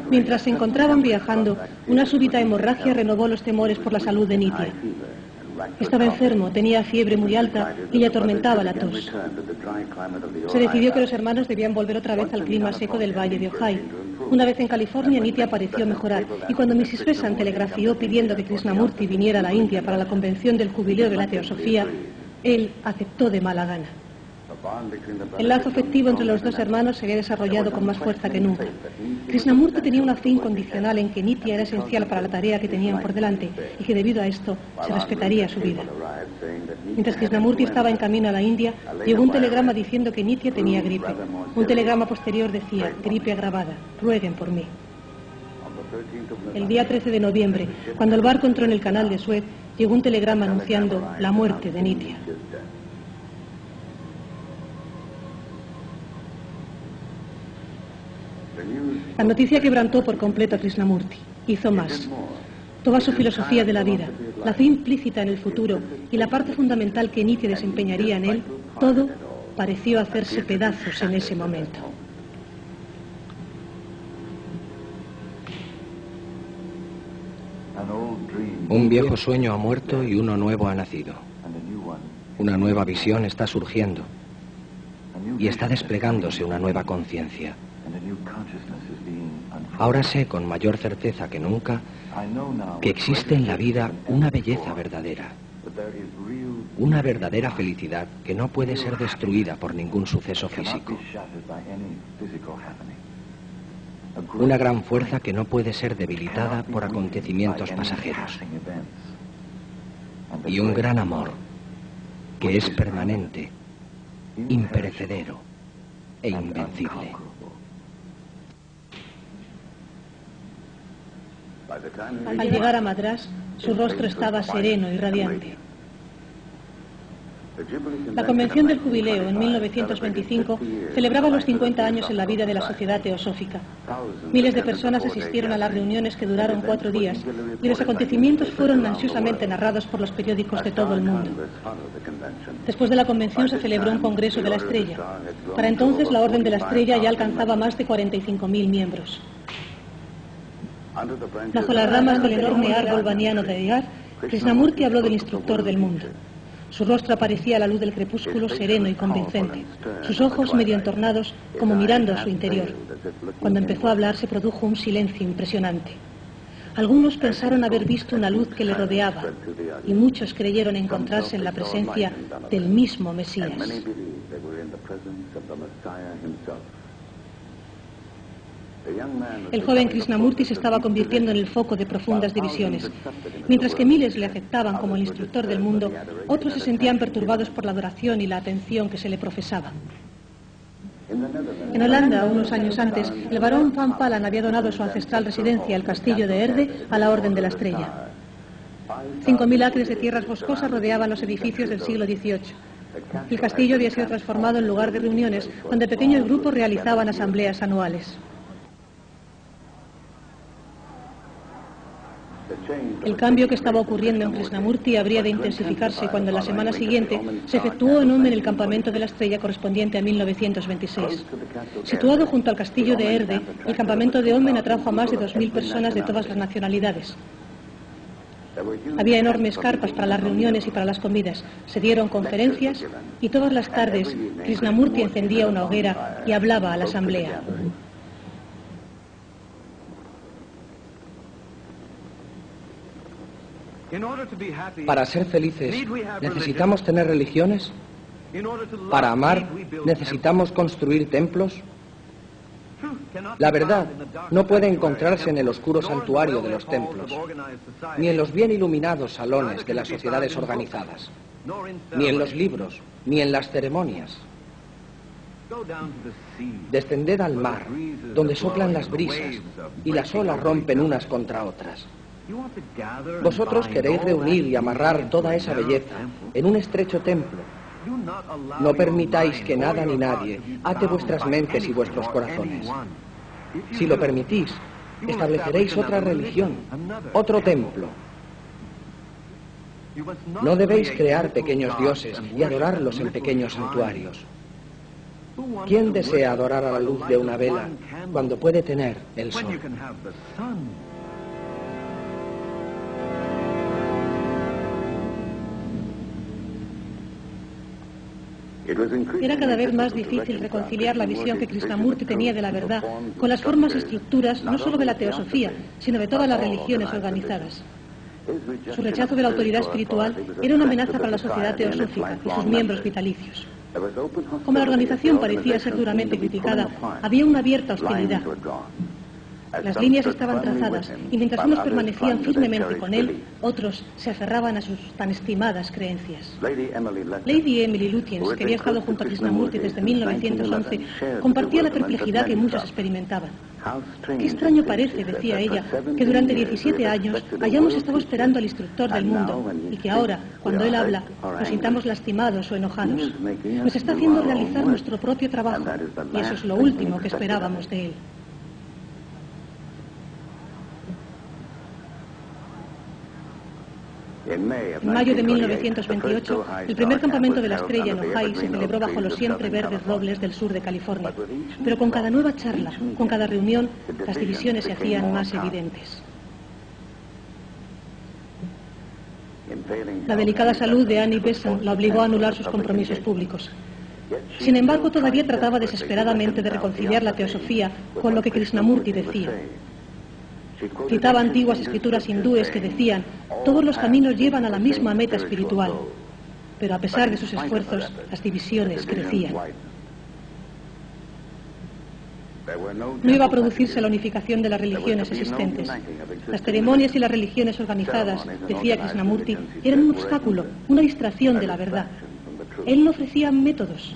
Mientras se encontraban viajando, una súbita hemorragia renovó los temores por la salud de Nitya. Estaba enfermo, tenía fiebre muy alta y le atormentaba la tos. Se decidió que los hermanos debían volver otra vez al clima seco del valle de Ojai. Una vez en California, Nitya pareció mejorar, y cuando Mrs. Besant telegrafió pidiendo que Krishnamurti viniera a la India para la convención del jubileo de la teosofía, él aceptó de mala gana. El lazo afectivo entre los dos hermanos se había desarrollado con más fuerza que nunca. Krishnamurti tenía una fe incondicional en que Nitya era esencial para la tarea que tenían por delante y que debido a esto se respetaría su vida. Mientras Krishnamurti estaba en camino a la India, llegó un telegrama diciendo que Nitya tenía gripe. Un telegrama posterior decía: gripe agravada, rueguen por mí. El día 13 de noviembre, cuando el barco entró en el canal de Suez, llegó un telegrama anunciando la muerte de Nitya. La noticia quebrantó por completo a Krishnamurti. Hizo más. Toda su filosofía de la vida, la fe implícita en el futuro y la parte fundamental que Nitya desempeñaría en él, todo pareció hacerse pedazos en ese momento. Un viejo sueño ha muerto y uno nuevo ha nacido. Una nueva visión está surgiendo y está desplegándose una nueva conciencia. Ahora sé con mayor certeza que nunca que existe en la vida una belleza verdadera, una verdadera felicidad que no puede ser destruida por ningún suceso físico, una gran fuerza que no puede ser debilitada por acontecimientos pasajeros, y un gran amor que es permanente, imperecedero e invencible. Al llegar a Madrás, su rostro estaba sereno y radiante. La convención del jubileo en 1925 celebraba los 50 años en la vida de la sociedad teosófica. Miles de personas asistieron a las reuniones que duraron 4 días y los acontecimientos fueron ansiosamente narrados por los periódicos de todo el mundo. Después de la convención se celebró un congreso de la Estrella. Para entonces la Orden de la Estrella ya alcanzaba más de 45.000 miembros. Bajo las ramas del enorme árbol baniano de Ayar, Krishnamurti habló del instructor del mundo. Su rostro aparecía a la luz del crepúsculo sereno y convincente, sus ojos medio entornados como mirando a su interior. Cuando empezó a hablar se produjo un silencio impresionante. Algunos pensaron haber visto una luz que le rodeaba y muchos creyeron encontrarse en la presencia del mismo Mesías. El joven Krishnamurti se estaba convirtiendo en el foco de profundas divisiones. Mientras que miles le aceptaban como el instructor del mundo, otros se sentían perturbados por la adoración y la atención que se le profesaba. En Holanda, unos años antes, el barón Van Palan había donado su ancestral residencia, el castillo de Erde, a la Orden de la Estrella. 5.000 acres de tierras boscosas rodeaban los edificios del siglo XVIII. El castillo había sido transformado en lugar de reuniones, donde pequeños grupos realizaban asambleas anuales. El cambio que estaba ocurriendo en Krishnamurti habría de intensificarse cuando la semana siguiente se efectuó en el campamento de la Estrella correspondiente a 1926. Situado junto al castillo de Erde, el campamento de Omen atrajo a más de 2.000 personas de todas las nacionalidades. Había enormes carpas para las reuniones y para las comidas. Se dieron conferencias y todas las tardes Krishnamurti encendía una hoguera y hablaba a la asamblea. Para ser felices, ¿necesitamos tener religiones? Para amar, ¿necesitamos construir templos? La verdad no puede encontrarse en el oscuro santuario de los templos, ni en los bien iluminados salones de las sociedades organizadas, ni en los libros, ni en las ceremonias. Descended al mar, donde soplan las brisas y las olas rompen unas contra otras. Vosotros queréis reunir y amarrar toda esa belleza en un estrecho templo. No permitáis que nada ni nadie ate vuestras mentes y vuestros corazones. Si lo permitís, estableceréis otra religión, otro templo. No debéis crear pequeños dioses y adorarlos en pequeños santuarios. ¿Quién desea adorar a la luz de una vela cuando puede tener el sol? Era cada vez más difícil reconciliar la visión que Krishnamurti tenía de la verdad con las formas y estructuras no solo de la teosofía, sino de todas las religiones organizadas. Su rechazo de la autoridad espiritual era una amenaza para la sociedad teosófica y sus miembros vitalicios. Como la organización parecía ser duramente criticada, había una abierta hostilidad. Las líneas estaban trazadas y mientras unos permanecían firmemente con él, otros se aferraban a sus tan estimadas creencias. Lady Emily Lutyens, que había estado junto a Krishnamurti desde 1911, compartía la perplejidad que muchos experimentaban. Qué extraño parece, decía ella, que durante 17 años hayamos estado esperando al instructor del mundo y que ahora, cuando él habla, nos sintamos lastimados o enojados. Nos está haciendo realizar nuestro propio trabajo y eso es lo último que esperábamos de él. En mayo de 1928, el primer campamento de la estrella en Ojai se celebró bajo los siempre verdes robles del sur de California. Pero con cada nueva charla, con cada reunión, las divisiones se hacían más evidentes. La delicada salud de Annie Besant la obligó a anular sus compromisos públicos. Sin embargo, todavía trataba desesperadamente de reconciliar la teosofía con lo que Krishnamurti decía. Citaba antiguas escrituras hindúes que decían: todos los caminos llevan a la misma meta espiritual. Pero a pesar de sus esfuerzos, las divisiones crecían. No iba a producirse la unificación de las religiones existentes. Las ceremonias y las religiones organizadas, decía Krishnamurti, eran un obstáculo, una distracción de la verdad. Él no ofrecía métodos.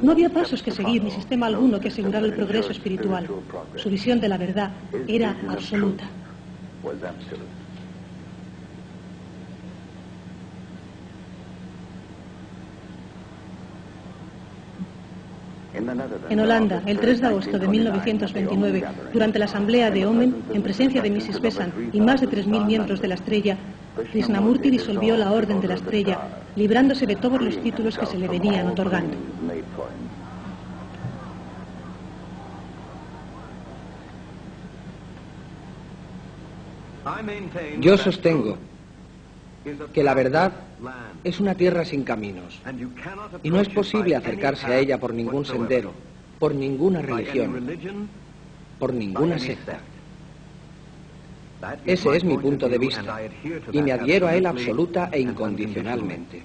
No había pasos que seguir ni sistema alguno que asegurara el progreso espiritual. Su visión de la verdad era absoluta. En Holanda, el 3 de agosto de 1929, durante la asamblea de Omen, en presencia de Mrs. Besant y más de 3.000 miembros de la Estrella, Krishnamurti disolvió la Orden de la Estrella, librándose de todos los títulos que se le venían otorgando. Yo sostengo que la verdad es una tierra sin caminos y no es posible acercarse a ella por ningún sendero, por ninguna religión, por ninguna secta. Ese es mi punto de vista y me adhiero a él absoluta e incondicionalmente.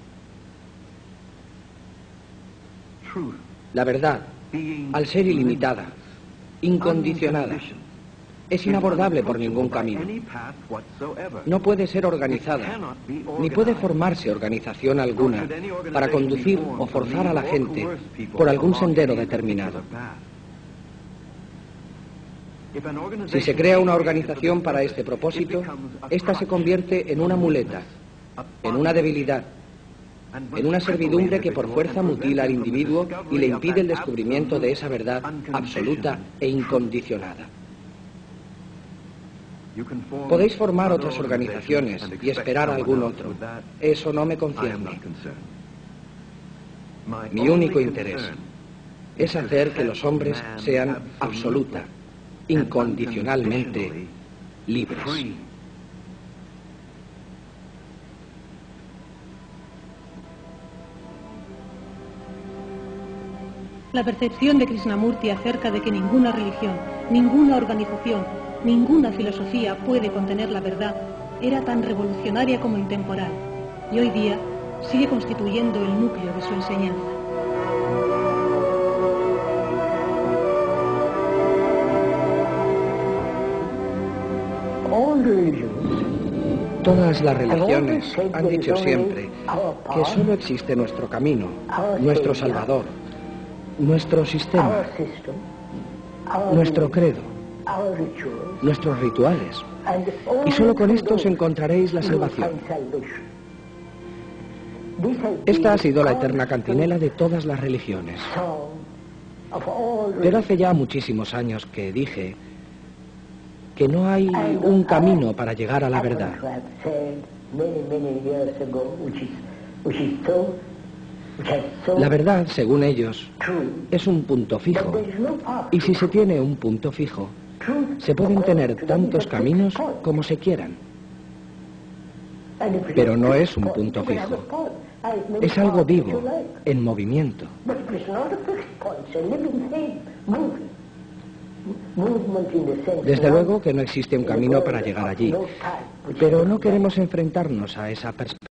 La verdad, al ser ilimitada, incondicionada, es inabordable por ningún camino. No puede ser organizada, ni puede formarse organización alguna para conducir o forzar a la gente por algún sendero determinado. Si se crea una organización para este propósito, ésta se convierte en una muleta, en una debilidad, en una servidumbre que por fuerza mutila al individuo y le impide el descubrimiento de esa verdad absoluta e incondicionada. Podéis formar otras organizaciones y esperar a algún otro. Eso no me concierne. Mi único interés es hacer que los hombres sean absoluta, incondicionalmente libres. La percepción de Krishnamurti acerca de que ninguna religión, ninguna organización, ninguna filosofía puede contener la verdad era tan revolucionaria como intemporal, y hoy día sigue constituyendo el núcleo de su enseñanza. Todas las religiones han dicho siempre que solo existe nuestro camino, nuestro Salvador, nuestro sistema, nuestro credo, nuestros rituales, y solo con estos encontraréis la salvación. Esta ha sido la eterna cantinela de todas las religiones. Pero hace ya muchísimos años que dije que no hay un camino para llegar a la verdad. La verdad, según ellos, es un punto fijo. Y si se tiene un punto fijo, se pueden tener tantos caminos como se quieran. Pero no es un punto fijo. Es algo vivo, en movimiento. Desde luego que no existe un camino para llegar allí, pero no queremos enfrentarnos a esa perspectiva.